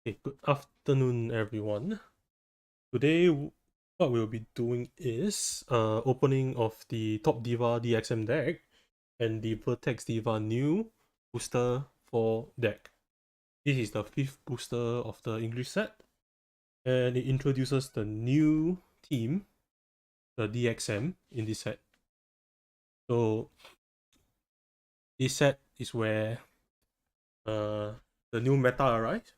Okay, good afternoon, everyone. Today, what we'll be doing is opening of the Top Diva DXM deck and the Vertex Diva new booster for deck. This is the 5th booster of the English set, and it introduces the new team, the DXM, in this set. So, this set is where the new meta arrives.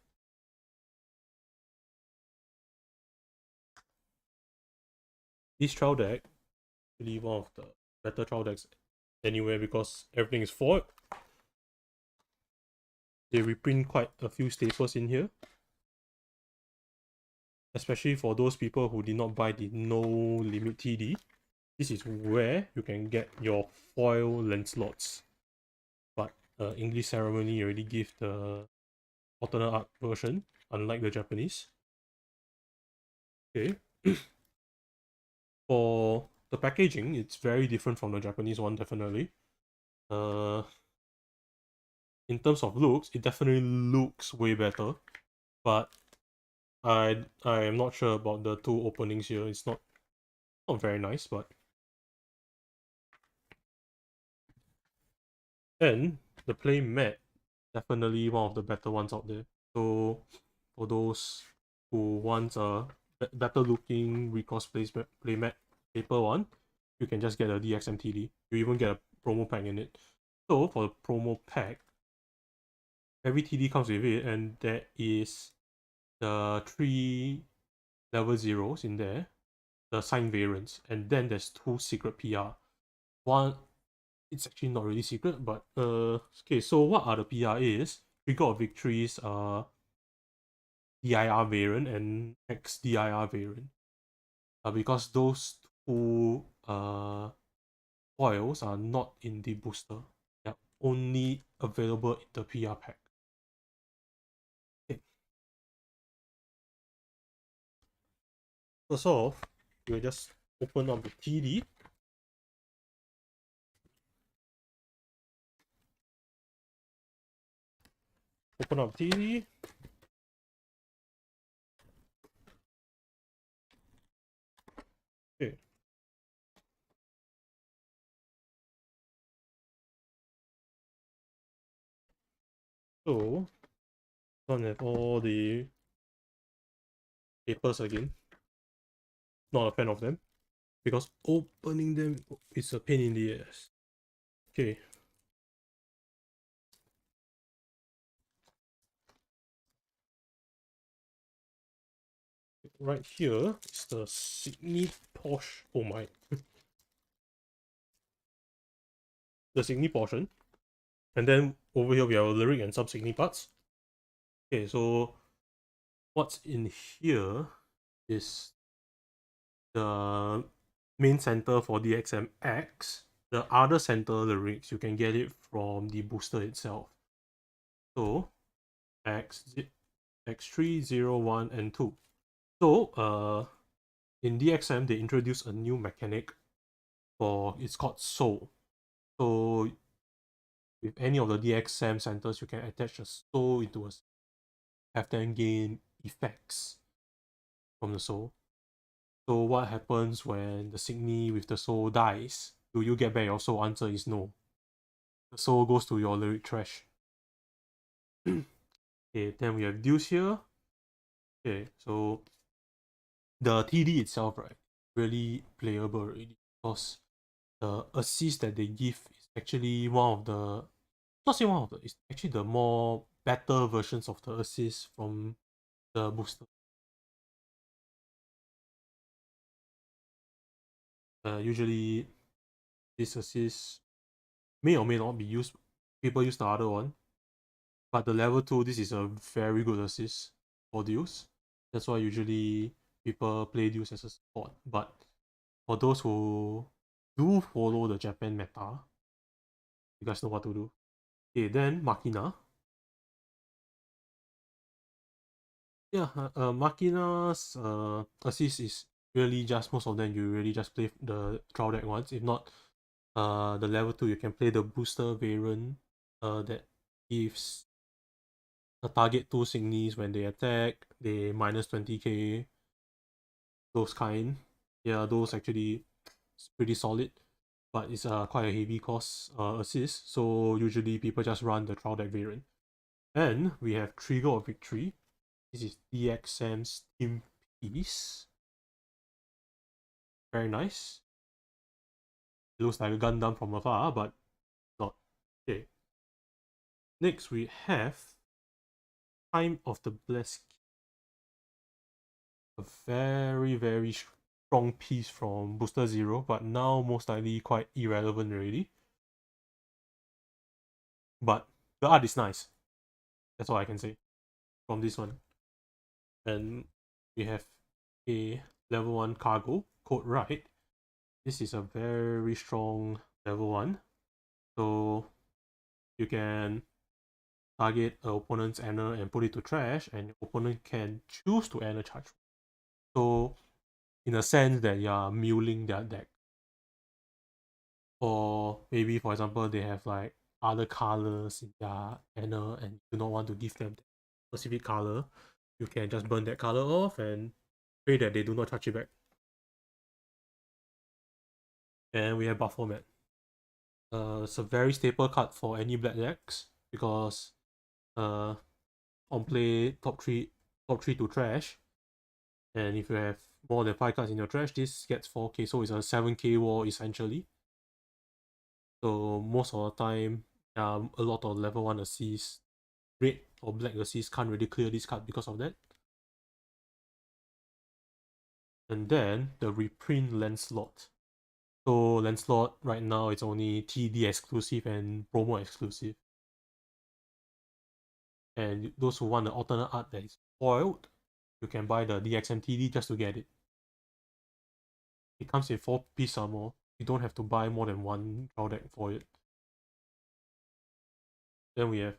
This trial deck is really one of the better trial decks anywhere because everything is foiled. They reprint quite a few staples in here, especially for those people who did not buy the no limit TD. This is where you can get your foil Lancelots, but English Ceremony already give the alternate art version, unlike the Japanese. Okay. For the packaging, it's very different from the Japanese one, definitely. In terms of looks, it definitely looks way better, but I am not sure about the two openings here. It's not very nice, but and the play mat, definitely one of the better ones out there. So for those who want a better looking recourse play mat paper one, you can just get a DXM TD. You even get a promo pack in it. So for the promo pack, every TD comes with it, and there is the 3 level 0s in there, the sign variants, and then there's 2 secret PR. One, it's actually not really secret, but okay, so what are the PR is? Trigger of Victories, DIR variant and XDIR variant. Because those two foils are not in the booster. They're only available in the PR pack. Okay. First off, we'll just open up the TD. Open up TD. Okay. So, don't have all the papers again. Not a fan of them, because opening them is a pain in the ass. Okay. Right here is the Sydney Posh. Oh my. The Sydney portion. And then over here we have a lyric and some Sydney parts. Okay, so what's in here is the main center for DXMX. The other center lyrics, you can get it from the booster itself. So X3, 0, 1, and 2. So in DXM they introduced a new mechanic for, it's called Soul. So with any of the DXM centers, you can attach a soul into a have them gain effects from the soul. So what happens when the Signy with the soul dies? Do you get back your soul? Answer is no. The soul goes to your lyric trash. Okay, then we have Deuce here. Okay, so the TD itself, right, really playable already, because the assist that they give is actually one of the, not say one of the, it's actually the more better versions of the assist from the booster. Usually this assist may or may not be used. People use the other one, but the level 2, this is a very good assist for Deus. That's why usually people play Deus as a support. But for those who do follow the Japan meta, you guys know what to do. Okay, then Makina. Yeah, Makina's assist is really just, most of them you really just play the trial deck once. If not, the level 2 you can play the booster variant that gives target 2 signies when they attack, they minus 20k, those kind. Yeah, those actually pretty solid, but it's quite a heavy cost assist, so usually people just run the trial deck variant. And we have Trigger of Victory. This is DXM's team piece. Very nice. It looks like a Gundam from afar, but not. Okay. Next we have Time of the Blessed. A very strong piece from Booster Zero, but now most likely quite irrelevant already. But the art is nice. That's all I can say from this one. And we have a level 1 cargo, Code Right. This is a very strong level 1. So you can target an opponent's Anna and put it to trash, and your opponent can choose to Anna charge. So in a sense that you are mulling their deck. Or maybe for example they have like other colors in their Anna and you do not want to give them that specific color, you can just burn that color off and pray that they do not charge it back. And we have Baphomet. It's a very staple card for any black decks because on play top three to trash, and if you have more than 5 cards in your trash, this gets 4k, so it's a 7k wall essentially. So most of the time, a lot of level 1 assists, red or black assists can't really clear this card because of that. And then the reprint Lancelot. So Lancelot right now it's only TD exclusive and promo exclusive. And those who want the alternate art that is foiled, you can buy the DXM TD just to get it. It comes in 4 piece armor. You don't have to buy more than 1 draw deck for it. Then we have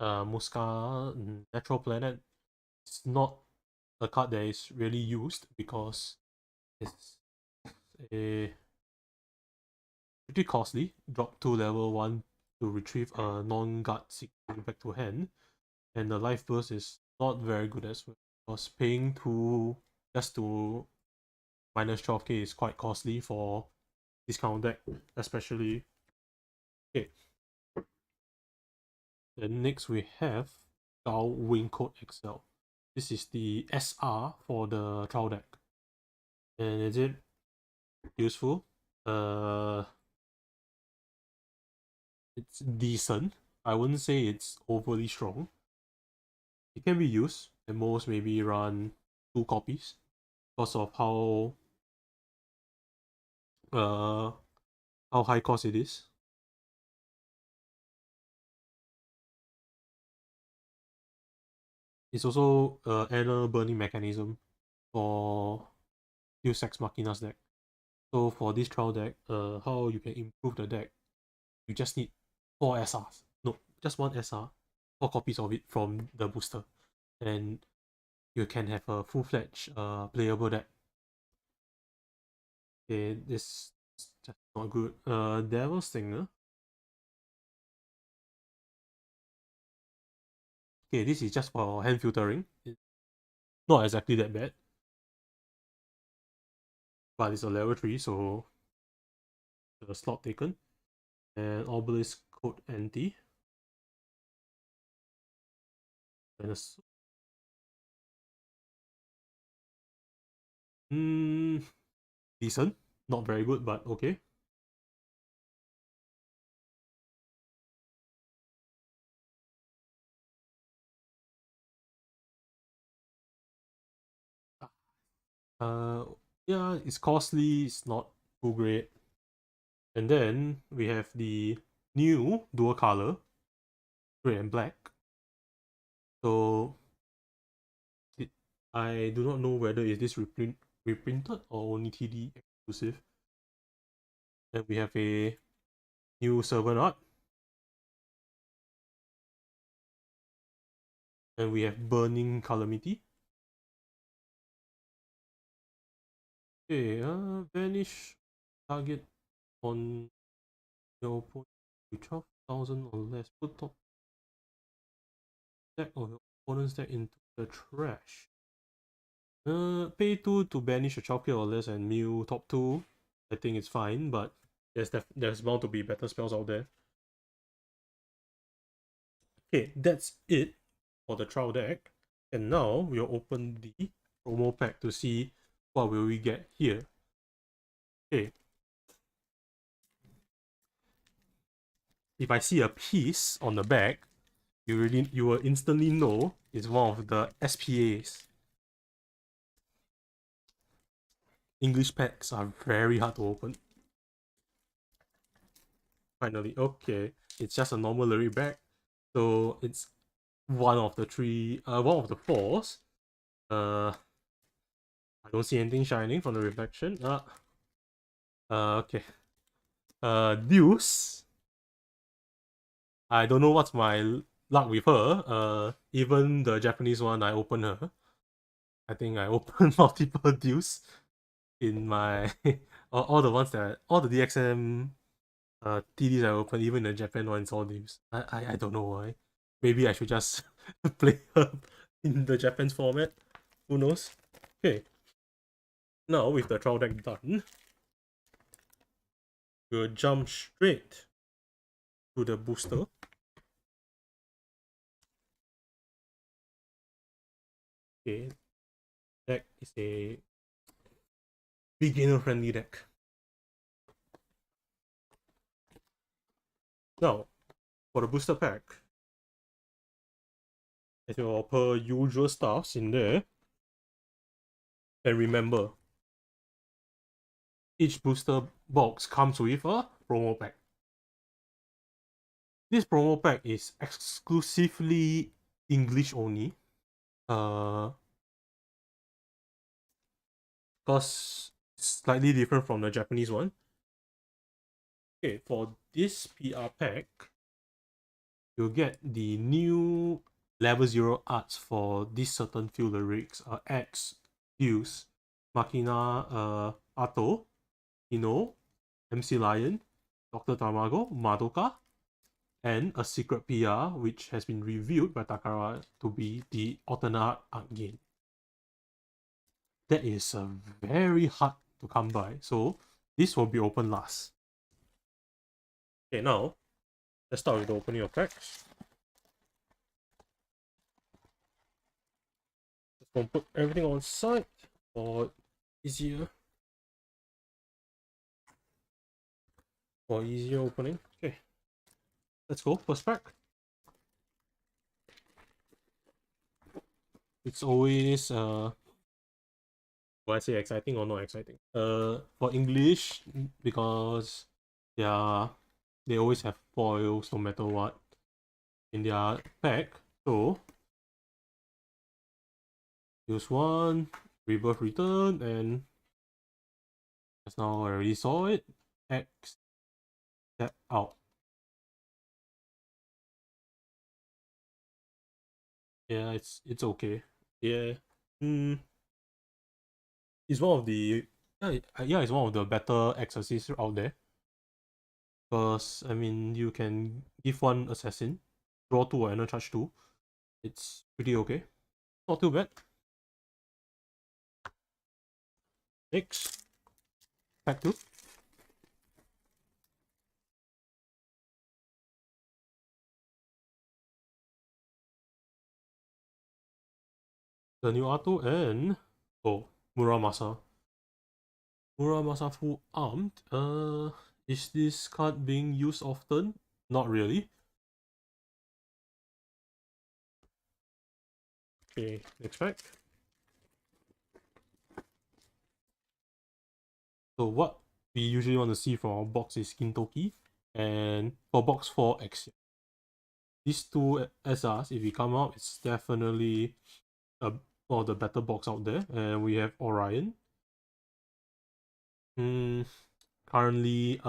Muska Natural Planet. It's not a card that is really used because it's a pretty costly. Drop to level 1 to retrieve a non-guard signal back to hand. And the life burst is not very good as well. Because paying 2 just to minus 12k is quite costly for this kind of deck, especially. Okay. Then next we have Gao Wing Code XL. This is the SR for the trial deck. And is it useful? It's decent. I wouldn't say it's overly strong. It can be used. At most maybe run 2 copies because of how high cost it is. It's also another burning mechanism for Deus Ex Machina's deck. So for this trial deck, how you can improve the deck, you just need 4 SRs. No, just 1 SR, 4 copies of it from the booster. And you can have a full-fledged playable deck. Okay, this is just not good. Devil's Singer. Okay, this is just for hand filtering. It's not exactly that bad. But it's a level 3, so the slot taken. And Obelisk Code Anti. And decent. Not very good, but okay. Yeah, it's costly, it's not too great. And then we have the new dual color, gray and black. So I do not know whether is this reprinted or only TD exclusive. And we have a new servant art. And we have Burning Calamity. Okay, vanish target on your opponent to 12,000 or less. Put top deck of your opponent's deck into the trash. Pay 2 to banish a Chowkill or less and mill top 2. I think it's fine, but there's bound to be better spells out there. Okay, that's it for the trial deck. And now we'll open the promo pack to see what will we get here. Okay. If I see a piece on the back, you will instantly know it's one of the SPAs. English packs are very hard to open. Finally, okay. It's just a normal lyric back. So it's one of the fours. I don't see anything shining from the reflection. Okay. Deuce. I don't know what's my luck with her. Even the Japanese one, I open her. I think I opened multiple Deuce in my all the ones all the DXM TDs I opened, even the Japan ones, all Deuce. I don't know why. Maybe I should just play her in the Japanese format. Who knows? Okay. Now with the trial deck done, we'll jump straight to the booster. Okay, deck is a beginner friendly deck. Now, for the booster pack, as your per usual stuffs in there, and remember, each booster box comes with a promo pack. This promo pack is exclusively English only. Because it's slightly different from the Japanese one. Okay, for this PR pack, you'll get the new level 0 arts for this certain field lyrics. X, Deuce, Machina, Ato, Ino, MC Lion, Dr. Tamago, Madoka, and a secret PR which has been revealed by Takara to be the alternate art game. That is very hard to come by, so this will be open last. Okay, now let's start with the opening of packs. Just gonna put everything on side for easier opening. Okay, let's go. First pack. It's always will I say exciting or not exciting? For English, because they always have foils no matter what in their pack. So use one, rebirth return, and just now I already saw it. X step out. Yeah, it's okay. Yeah. It's one of the it's one of the better exorcists out there. Because I mean you can give one assassin, draw 2 and charge 2. It's pretty okay. Not too bad. Next. Pack 2. The new Ato and Muramasa. Muramasa full armed. Is this card being used often? Not really. Okay, next pack. So what we usually want to see from our box is Kintoki, and for box 4, Axiom. These two SRs, if we come out, it's definitely one of the better box out there. And we have Orion. Currently,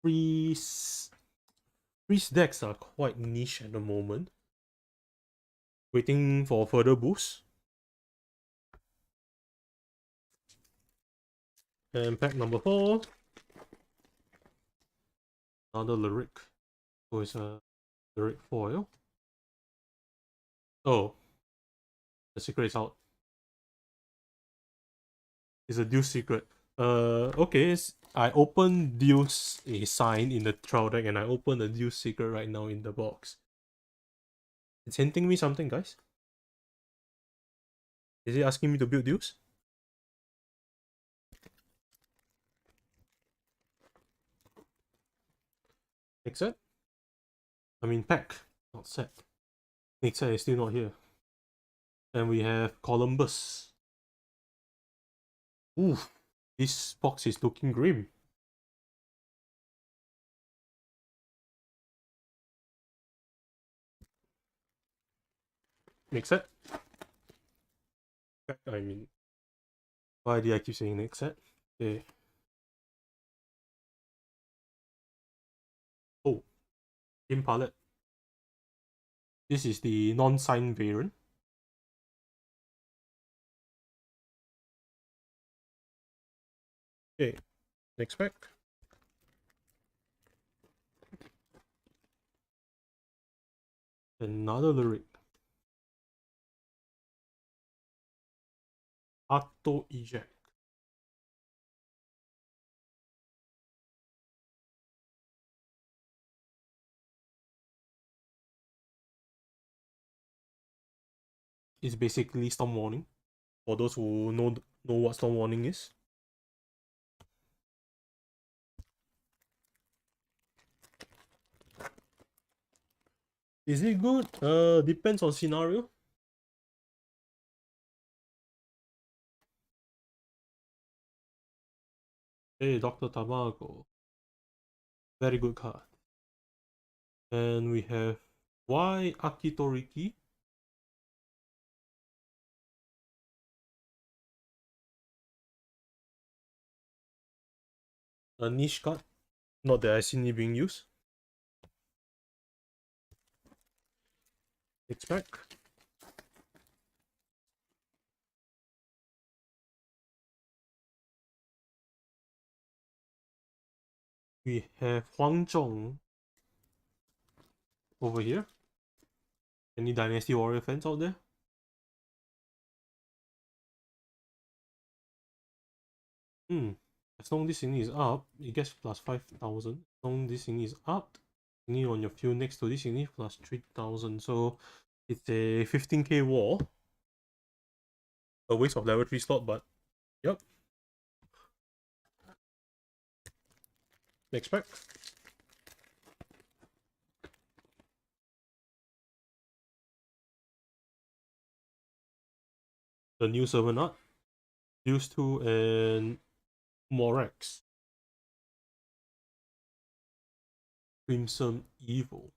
freeze decks are quite niche at the moment. Waiting for further boost. And pack number 4. Another lyric. So it's a Lyric foil. Oh, the secret is out. It's a Deuce secret. Okay, I opened Deuce a sign in the trial deck, and I opened a Deuce secret right now in the box. It's hinting me something, guys. Is it asking me to build Deuce? Next set? I mean pack, not set. Next set is still not here. And we have Columbus. Ooh, this box is looking grim. Next set? I mean, why do I keep saying next set? Okay. Oh, game palette. This is the non-signed variant. Okay, next pack. Another lyric. Auto eject. It's basically storm warning. For those who know what storm warning is. Is it good? Depends on scenario. Hey, Dr. Tamago. Very good card. And we have Y Akitoriki. A niche card. Not that I seen it being used. Next pack. We have Huang Zhong over here. Any Dynasty Warrior fans out there? As long as this thing is up, it gets plus 5,000. As long as this thing is up, thingy on your field next to this thingy plus 3,000. So it's a 15k war. A waste of level 3 slot, but yep. Next pack. The new servant art. Deuce 2 and Morax. Crimson Evil.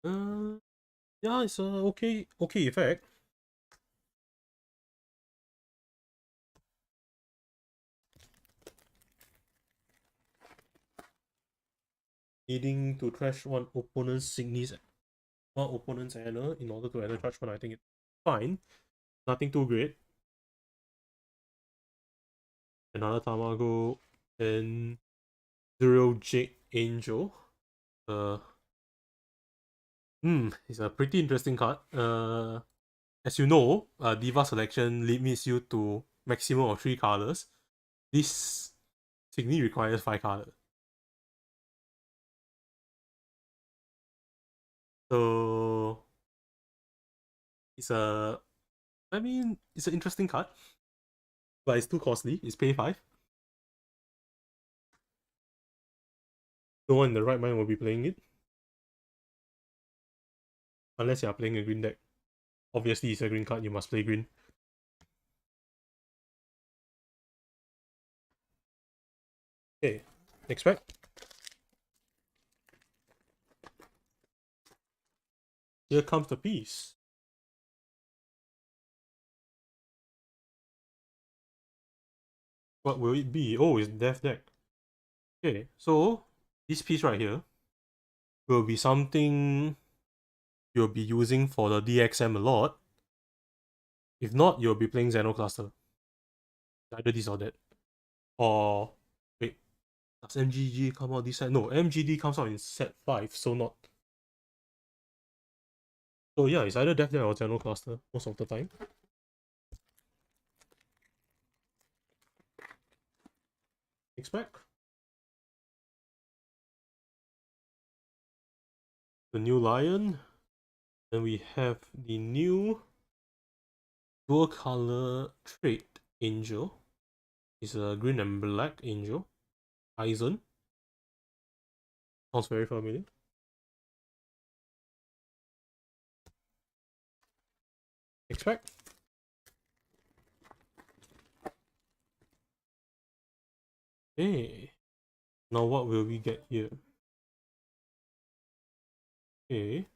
Yeah, it's a okay effect. Needing to trash one opponent's banner in order to enter trash one, I think it's fine. Nothing too great. Another Tamago and Zero Jade Angel. It's a pretty interesting card. As you know, Diva selection limits you to maximum of 3 colors. This Signy requires 5 colors. So it's it's an interesting card, but it's too costly. It's pay 5. No one in the right mind will be playing it, unless you are playing a green deck. Obviously, it's a green card. You must play green. Okay, next pack. Here comes the piece. What will it be? Oh, it's Death Deck. Okay, so this piece right here will be something you'll be using for the DXM a lot. If not, you'll be playing Xenocluster. Either this or that. Or wait, Does MGG come out this set? No, MGD comes out in set 5, so not. So yeah, it's either Death Knight or General Cluster most of the time. Expect the new Lion. Then we have the new dual color trait Angel. It's a green and black Angel. Aizen. Sounds very familiar. Expect. Hey. Now what will we get here? Okay.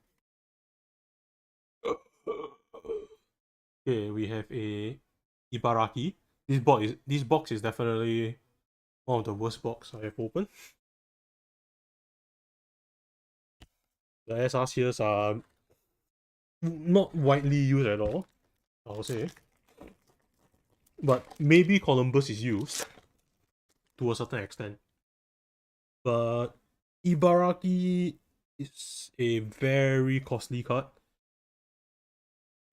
Okay, we have a Ibaraki. This box is definitely one of the worst box I have opened. The SR seals are not widely used at all, I would say. But maybe Columbus is used to a certain extent. But Ibaraki is a very costly card.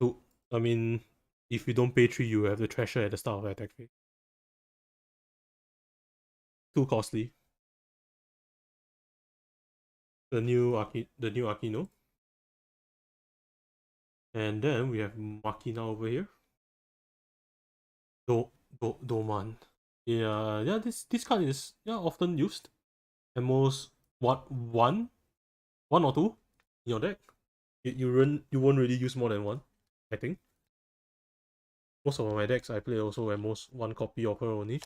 So, I mean, if you don't pay 3, you have the treasure at the start of the attack phase. Too costly. The new Akino. And then we have Makina over here. Doman. Yeah, this card is often used. At most one or two in your deck. You won't really use more than one, I think. Most of my decks I play also at most one copy of her only.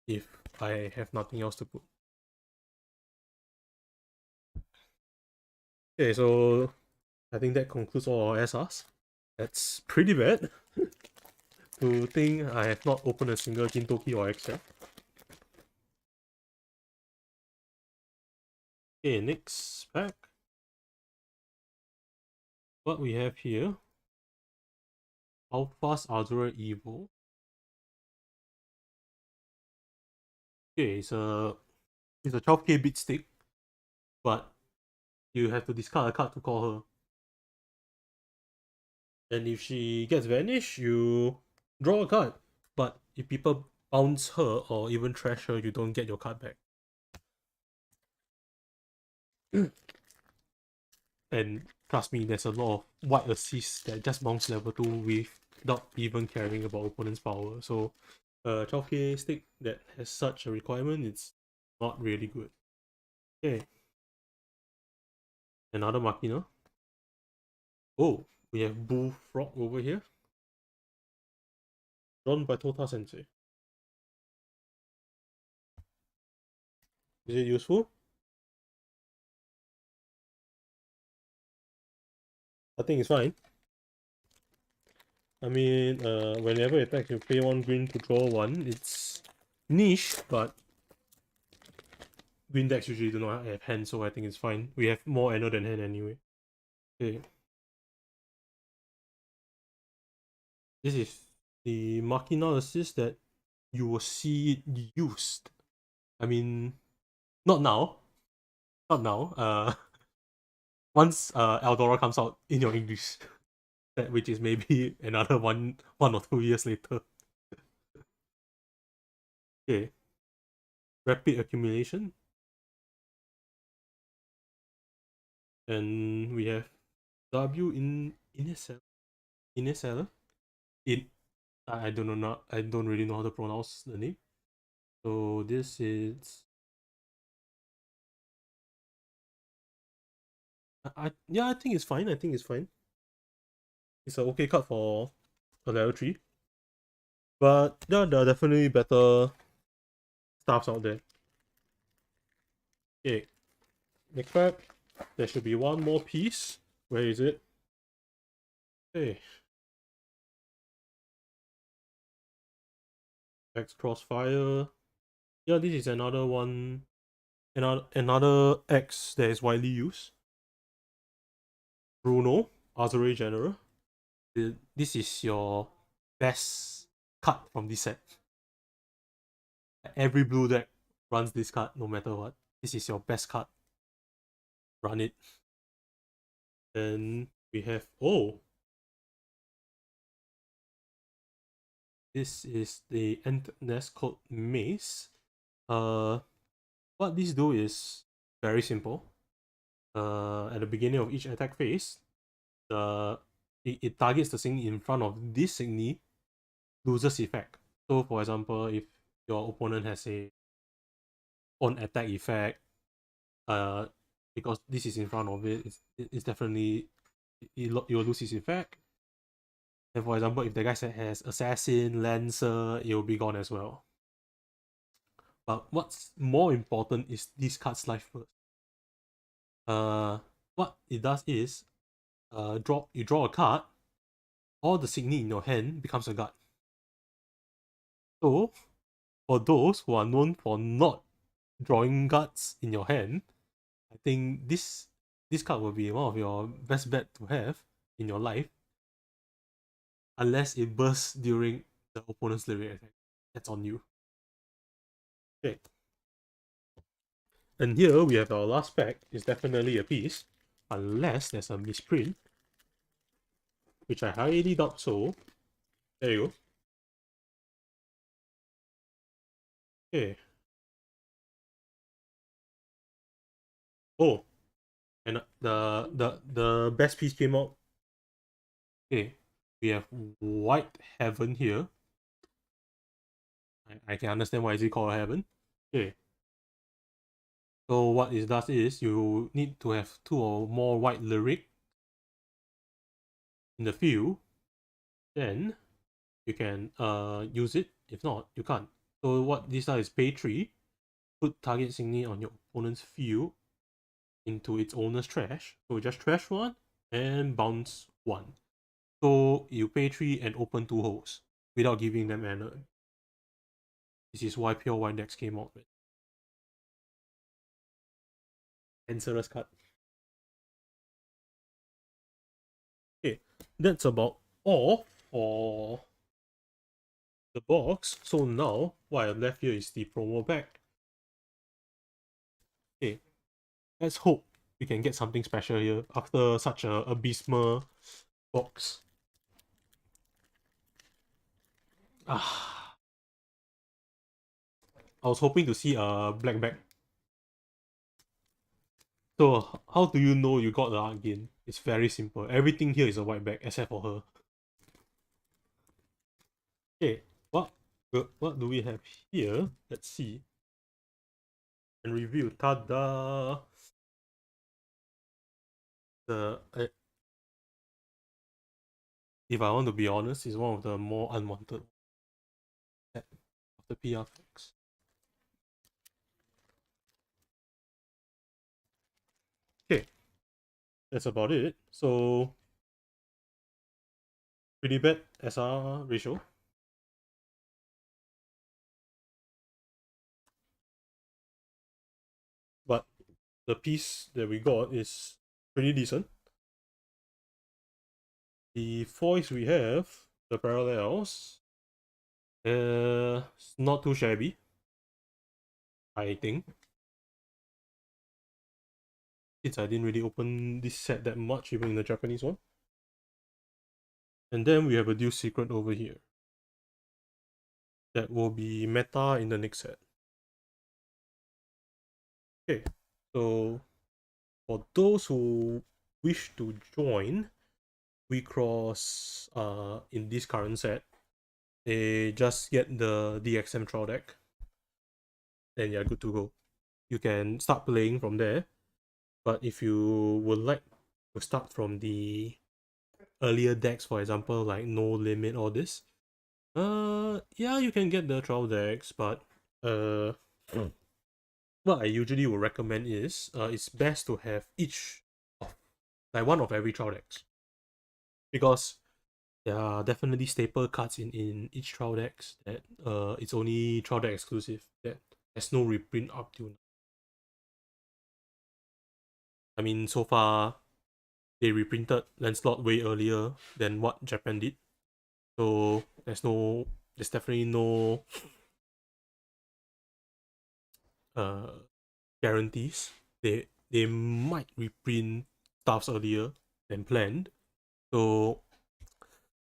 If I have nothing else to put. Okay, so I think that concludes all our SRs. That's pretty bad. To think I have not opened a single Gintoki or XL. Okay, next pack. What we have here. How fast Azure Evo? Okay, it's a 12k bit stick, but you have to discard a card to call her. And if she gets vanished, you draw a card. But if people bounce her or even trash her, you don't get your card back. And trust me, there's a lot of white assists that just bounce level 2 without even caring about opponent's power. So a 12k stick that has such a requirement, it's not really good. Okay. Another Makina. Oh, we have Bullfrog over here. Drawn by Tota Sensei. Is it useful? I think it's fine. I mean, whenever it attacks, you pay 1 green to draw 1. It's niche, but green decks usually do not have hand, so I think it's fine. We have more Anno than hand anyway. Okay. This is the Machina assist that you will see it used. I mean, not now. Not now. Once Eldora comes out in your English, which is maybe another one or 2 years later. Okay. Rapid accumulation. And we have W in Inesella. I don't know, I don't really know how to pronounce the name. So this is I think it's fine. It's an okay card for a level 3. But yeah, there are definitely better stuffs out there. Okay. Next pack. There should be one more piece. Where is it? Okay. X Crossfire. Yeah, this is another one. Another X that is widely used. Bruno, Azure General. This is your best card from this set. Every blue deck runs this card no matter what. This is your best card. Run it. Then we have, oh, this is the end nest called Maze. What these do is very simple. At the beginning of each attack phase, it targets the Signy in front of this Signy, loses effect. So for example, if your opponent has a on attack effect, because this is in front of it, it's definitely it will lose its effect. And for example, if the guy has Assassin, Lancer, it will be gone as well. But what's more important is this card's life first. What it does is, you draw a card, all the Signy in your hand becomes a guard. So, for those who are known for not drawing guards in your hand, I think this card will be one of your best bet to have in your life, unless it bursts during the opponent's lyric attack. That's on you. Okay. And here we have our last pack. It's definitely a piece, unless there's a misprint, which I highly doubt so. There you go. Okay. Oh, and the best piece came out. Okay, we have White Heaven here. I can understand why is it called Heaven. Okay. So what it does is you need to have 2 or more white lyric in the field. Then you can use it. If not, you can't. So what this does is pay 3, put target Signy on your opponent's field into its owner's trash. So just trash 1 and bounce 1. So you pay 3 and open 2 holes without giving them mana. This is why Pure White decks came out with. Answerless card. Okay, that's about all for the box. So now, what I have left here is the promo pack. Okay, let's hope we can get something special here after such a abysmal box. I was hoping to see a black bag. So how do you know you got the again? It's very simple. Everything here is a white bag except for her. Okay, what do we have here? Let's see. And review. Tada! If I want to be honest, it's one of the more unwanted set of the PR packs. Okay, that's about it. So pretty bad SR ratio. But the piece that we got is pretty decent. The foils we have, the parallels, it's not too shabby, I think. Since I didn't really open this set that much, even in the Japanese one. And then we have a Deuce Secret over here. That will be meta in the next set. Okay, so for those who wish to join WIXOSS in this current set, they just get the DXM trial deck, then you're good to go. You can start playing from there, but if you would like to start from the earlier decks, for example, like No Limit or this, yeah, you can get the trial decks, but what I usually would recommend is it's best to have like one of every trial decks, because there are definitely staple cards in each trial decks that it's only trial deck exclusive, that there's no reprint up till now. I mean, so far they reprinted Lancelot way earlier than what Japan did, so there's definitely no guarantees. They might reprint stuffs earlier than planned. So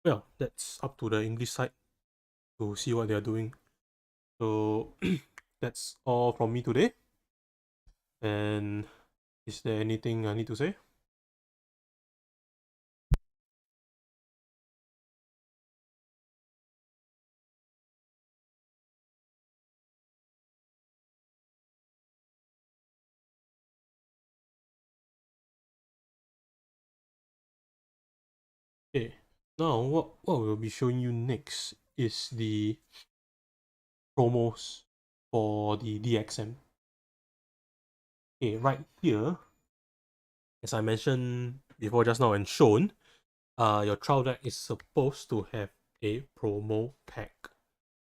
well, that's up to the English side to see what they're doing. So that's all from me today. And is there anything I need to say? Okay, now what we'll be showing you next is the promos for the DXM. Okay, right here, as I mentioned before just now and shown, your trial deck is supposed to have a promo pack.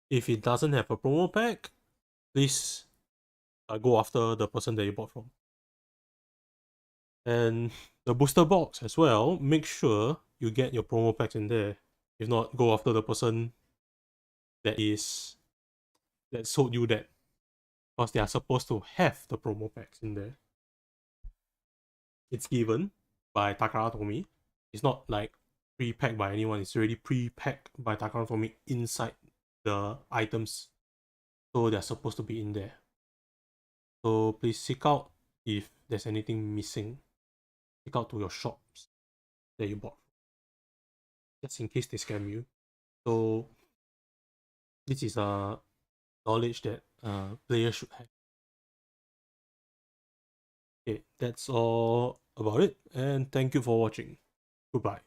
If it doesn't have a promo pack, please go after the person that you bought from. And the booster box as well, make sure you get your promo packs in there. If not, go after the person that sold you that, because they are supposed to have the promo packs in there. It's given by Takara Tomy. It's not like pre-packed by anyone. It's already pre-packed by Takara Tomy inside the items, so they're supposed to be in there. So please seek out if there's anything missing. Seek out to your shops that you bought, just in case they scam you. So this is a knowledge that players should have. Okay, that's all about it, and thank you for watching. Goodbye.